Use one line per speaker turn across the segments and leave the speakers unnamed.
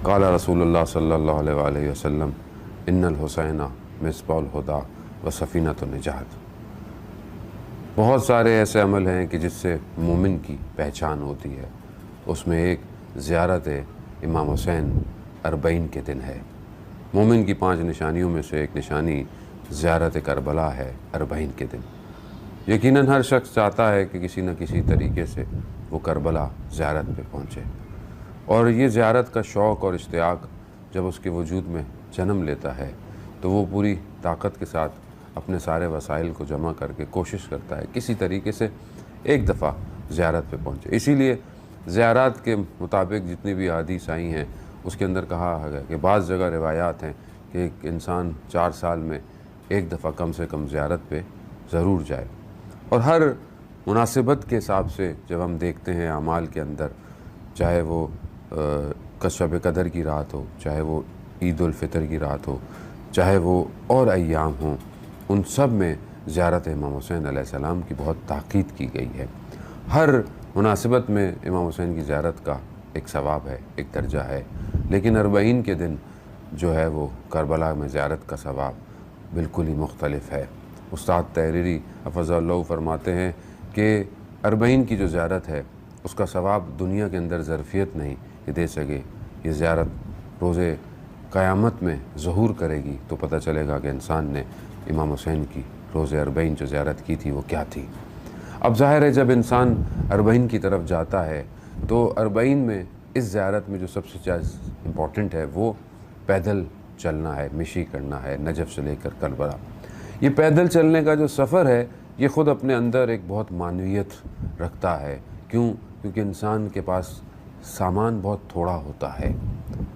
قال رسول اللہ صلی اللہ علیہ وآلہ وسلم ان الحسین مصباح الہدیٰ و سفینۃ النجات۔ بہت سارے ایسے عمل ہیں کہ جس سے مومن کی پہچان ہوتی ہے، اس میں ایک زیارت امام حسین اربعین کے دن ہے۔ مومن کی 5 نشانیوں میں سے ایک نشانی زیارت کربلا ہے اربعین کے دن۔ یقیناً ہر شخص چاہتا ہے کہ کسی نہ کسی طریقے سے وہ کربلا زیارت پہ پہنچے، اور یہ زیارت کا شوق اور اشتیاق جب اس کے وجود میں جنم لیتا ہے تو وہ پوری طاقت کے ساتھ اپنے سارے وسائل کو جمع کر کے کوشش کرتا ہے کسی طریقے سے ایک دفعہ زیارت پہ پہنچے۔ اسی لیے زیارات کے مطابق جتنی بھی احادیث آئی ہیں اس کے اندر کہا ہے کہ بعض جگہ روایات ہیں کہ ایک انسان 4 سال میں ایک دفعہ کم سے کم زیارت پہ ضرور جائے، اور ہر مناسبت کے حساب سے جب ہم دیکھتے ہیں اعمال کے اندر، چاہے وہ شب قدر کی رات ہو، چاہے وہ عید الفطر کی رات ہو، چاہے وہ اور ایام ہوں، ان سب میں زیارت امام حسین علیہ السلام کی بہت تاکید کی گئی ہے۔ ہر مناسبت میں امام حسین کی زیارت کا ایک ثواب ہے، ایک درجہ ہے، لیکن اربعین کے دن جو ہے وہ کربلا میں زیارت کا ثواب بالکل ہی مختلف ہے۔ استاد تحریری حفظہ اللہ فرماتے ہیں کہ اربعین کی جو زیارت ہے اس کا ثواب دنیا کے اندر ظرفیت نہیں کہ دے سکے۔ یہ زیارت روز قیامت میں ظہور کرے گی تو پتہ چلے گا کہ انسان نے امام حسین کی روز اربعین جو زیارت کی تھی وہ کیا تھی۔ اب ظاہر ہے جب انسان اربعین کی طرف جاتا ہے تو اربعین میں اس زیارت میں جو سب سے زیادہ امپورٹنٹ ہے وہ پیدل چلنا ہے، مشی کرنا ہے نجف سے لے کر کربلا۔ یہ پیدل چلنے کا جو سفر ہے یہ خود اپنے اندر ایک بہت معنویت رکھتا ہے۔ کیونکہ انسان کے پاس سامان بہت تھوڑا ہوتا ہے،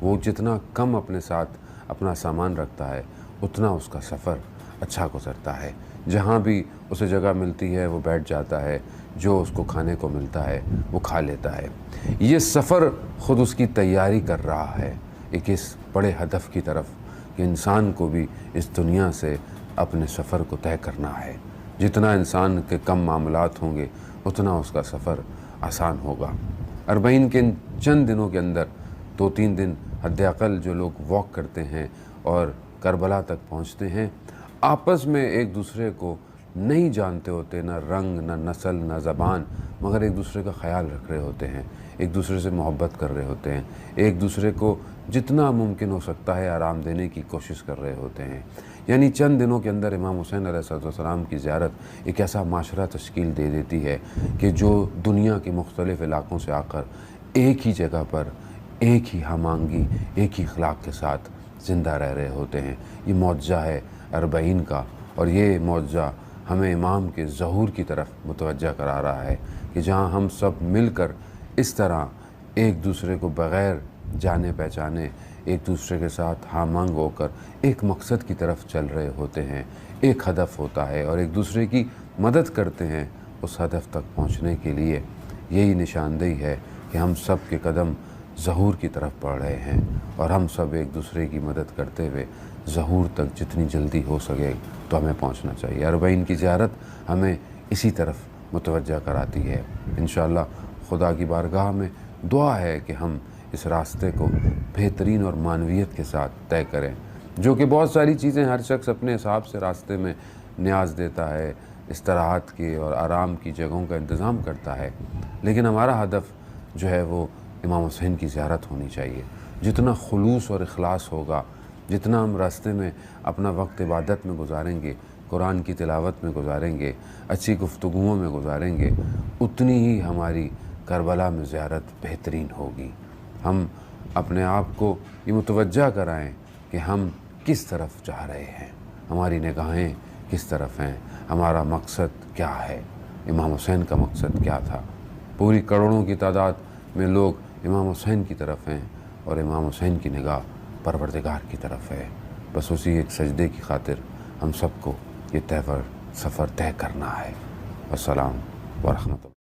وہ جتنا کم اپنے ساتھ اپنا سامان رکھتا ہے اتنا اس کا سفر اچھا گزرتا ہے۔ جہاں بھی اسے جگہ ملتی ہے وہ بیٹھ جاتا ہے، جو اس کو کھانے کو ملتا ہے وہ کھا لیتا ہے۔ یہ سفر خود اس کی تیاری کر رہا ہے ایک اس بڑے ہدف کی طرف کہ انسان کو بھی اس دنیا سے اپنے سفر کو طے کرنا ہے۔ جتنا انسان کے کم معاملات ہوں گے اتنا اس کا سفر آسان ہوگا۔ اربعین کے ان چند دنوں کے اندر 2-3 دن حد اقل جو لوگ واک کرتے ہیں اور کربلا تک پہنچتے ہیں، آپس میں ایک دوسرے کو نہیں جانتے ہوتے، نہ رنگ، نہ نسل، نہ زبان، مگر ایک دوسرے کا خیال رکھ رہے ہوتے ہیں، ایک دوسرے سے محبت کر رہے ہوتے ہیں، ایک دوسرے کو جتنا ممکن ہو سکتا ہے آرام دینے کی کوشش کر رہے ہوتے ہیں۔ یعنی چند دنوں کے اندر امام حسین علیہ السلام کی زیارت ایک ایسا معاشرہ تشکیل دے دیتی ہے کہ جو دنیا کے مختلف علاقوں سے آ کر ایک ہی جگہ پر ایک ہی ہم آہنگی، ایک ہی اخلاق کے ساتھ زندہ رہ رہے ہوتے ہیں۔ یہ معجزہ ہے اربعین کا، اور یہ معجزہ ہمیں امام کے ظہور کی طرف متوجہ کرا رہا ہے کہ جہاں ہم سب مل کر اس طرح ایک دوسرے کو بغیر جانے پہچانے ایک دوسرے کے ساتھ ہم آہنگ ہو کر ایک مقصد کی طرف چل رہے ہوتے ہیں، ایک ہدف ہوتا ہے اور ایک دوسرے کی مدد کرتے ہیں اس ہدف تک پہنچنے کے لیے۔ یہی نشاندہی ہے کہ ہم سب کے قدم ظہور کی طرف بڑھ رہے ہیں، اور ہم سب ایک دوسرے کی مدد کرتے ہوئے ظہور تک جتنی جلدی ہو سکے تو ہمیں پہنچنا چاہیے۔ اربعین کی زیارت ہمیں اسی طرف متوجہ کراتی ہے۔ انشاءاللہ خدا کی بارگاہ میں دعا ہے کہ ہم اس راستے کو بہترین اور معنویت کے ساتھ طے کریں، جو کہ بہت ساری چیزیں ہر شخص اپنے حساب سے راستے میں نیاز دیتا ہے، استراحت کی اور آرام کی جگہوں کا انتظام کرتا ہے، لیکن ہمارا ہدف جو ہے وہ امام حسین کی زیارت ہونی چاہیے۔ جتنا خلوص اور اخلاص ہوگا، جتنا ہم راستے میں اپنا وقت عبادت میں گزاریں گے، قرآن کی تلاوت میں گزاریں گے، اچھی گفتگوؤں میں گزاریں گے، اتنی ہی ہماری کربلا میں زیارت بہترین ہوگی۔ ہم اپنے آپ کو یہ متوجہ کرائیں کہ ہم کس طرف جا رہے ہیں، ہماری نگاہیں کس طرف ہیں، ہمارا مقصد کیا ہے، امام حسین کا مقصد کیا تھا۔ پوری کروڑوں کی تعداد میں لوگ امام حسین کی طرف ہیں اور امام حسین کی نگاہ پروردگار کی طرف ہے۔ بس اسی ایک سجدے کی خاطر ہم سب کو یہ سفر طے کرنا ہے۔ السلام ورحمۃ اللہ۔